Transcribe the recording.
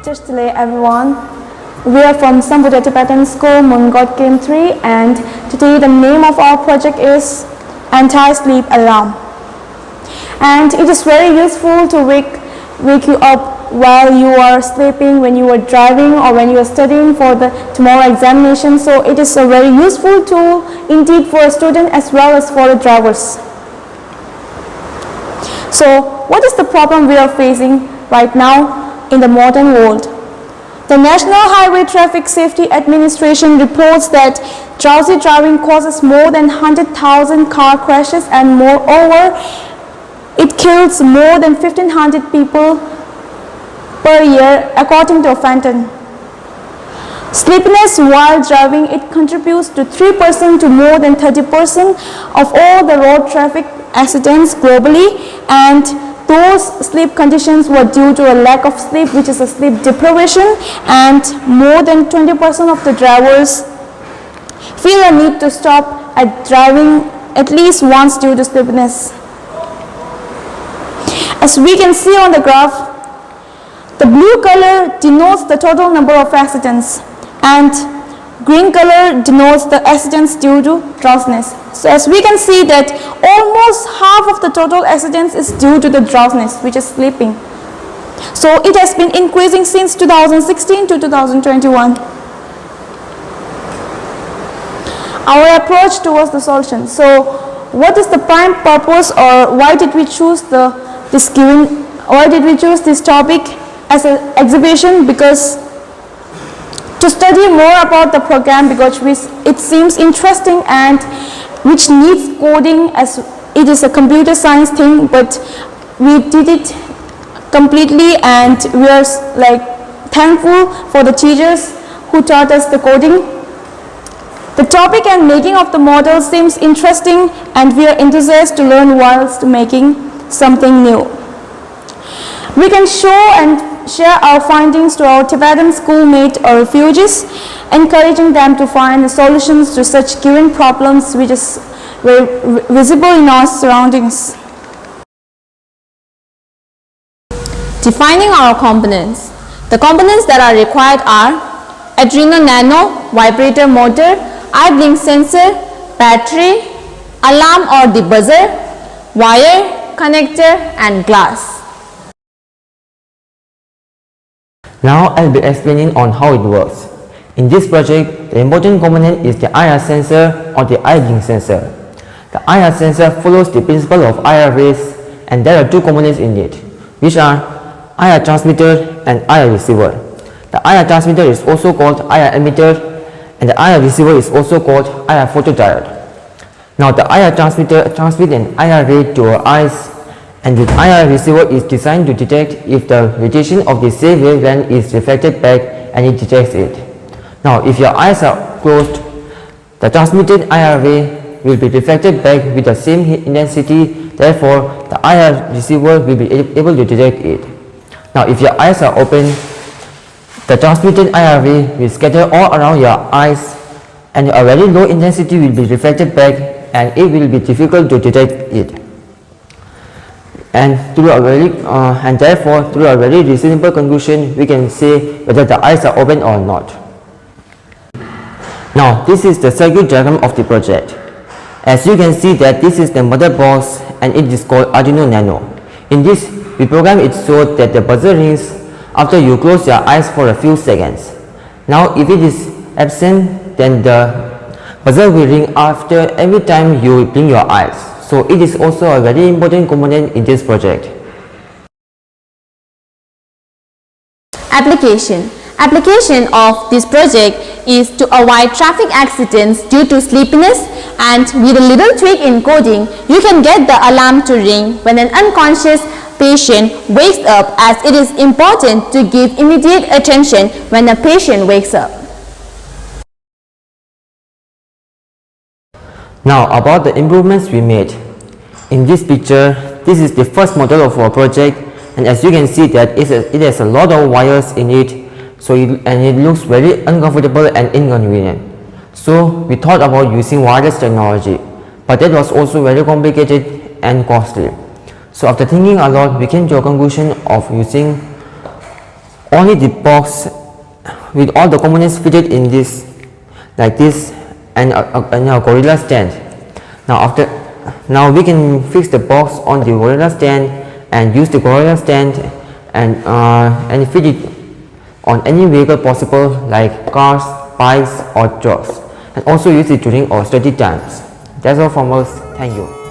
Today everyone, we are from Sambhota Tibetan School, Mondgud Game 3, and today the name of our project is Anti-Sleep Alarm. And it is very useful to wake you up while you are sleeping, when you are driving, or when you are studying for the tomorrow examination. So it is a very useful tool indeed for a student as well as for the drivers. So what is the problem we are facing right now in the modern world? The National Highway Traffic Safety Administration reports that drowsy driving causes more than 100,000 car crashes, and moreover, it kills more than 1,500 people per year according to Phantom. Sleepiness while driving, it contributes to 3% to more than 30% of all the road traffic accidents globally, and those sleep conditions were due to a lack of sleep, which is a sleep deprivation, and more than 20% of the drivers feel a need to stop at driving at least once due to sleepiness. As we can see on the graph, the blue color denotes the total number of accidents, and green color denotes the accidents due to drowsiness. So as we can see that almost half of the total accidents is due to the drowsiness, which is sleeping. So it has been increasing since 2016 to 2021. Our approach towards the solution. So what is the prime purpose, or why did we choose this topic as an exhibition? Because to study more about the program, because it seems interesting and which needs coding, as it is a computer science thing, but we did it completely, and we are thankful for the teachers who taught us the coding. The topic and making of the model seems interesting, and we are enthusiastic to learn whilst making something new. We can show and share our findings to our Tibetan schoolmates or refugees, encouraging them to find the solutions to such given problems which is very visible in our surroundings. Defining our components. The components that are required are adrenal nano, vibrator motor, eye blink sensor, battery, alarm or the buzzer, wire, connector and glass. Now I'll be explaining on how it works. In this project, the important component is the IR sensor or the eye blink sensor. The IR sensor follows the principle of IR rays, and there are two components in it, which are IR transmitter and IR receiver. The IR transmitter is also called IR emitter, and the IR receiver is also called IR photodiode. Now the IR transmitter transmits an IR ray to our eyes, and the IR receiver is designed to detect if the radiation of the same wavelength is reflected back, and it detects it. Now if your eyes are closed, the transmitted IR ray will be reflected back with the same intensity, therefore the IR receiver will be able to detect it. Now if your eyes are open, the transmitted IR ray will scatter all around your eyes, and a very low intensity will be reflected back, and it will be difficult to detect it. And therefore, through a very reasonable conclusion, we can say whether the eyes are open or not. Now, this is the circuit diagram of the project. As you can see that this is the motherboard, and it is called Arduino Nano. In this, we program it so that the buzzer rings after you close your eyes for a few seconds. Now, if it is absent, then the buzzer will ring after every time you blink your eyes. So it is also a very important component in this project. Application. Application of this project is to avoid traffic accidents due to sleepiness, and with a little tweak in coding, you can get the alarm to ring when an unconscious patient wakes up, as it is important to give immediate attention when a patient wakes up. Now about the improvements we made. In this picture, this is the first model of our project, and as you can see that it has a lot of wires in it, and it looks very uncomfortable and inconvenient. So we thought about using wireless technology, but that was also very complicated and costly. So after thinking a lot, we came to a conclusion of using only the box with all the components fitted in this, like this, and a gorilla stand. Now we can fix the box on the gorilla stand and use the gorilla stand and fit it on any vehicle possible, like cars, bikes or trucks, and also use it during our study times. That's all from us. Thank you.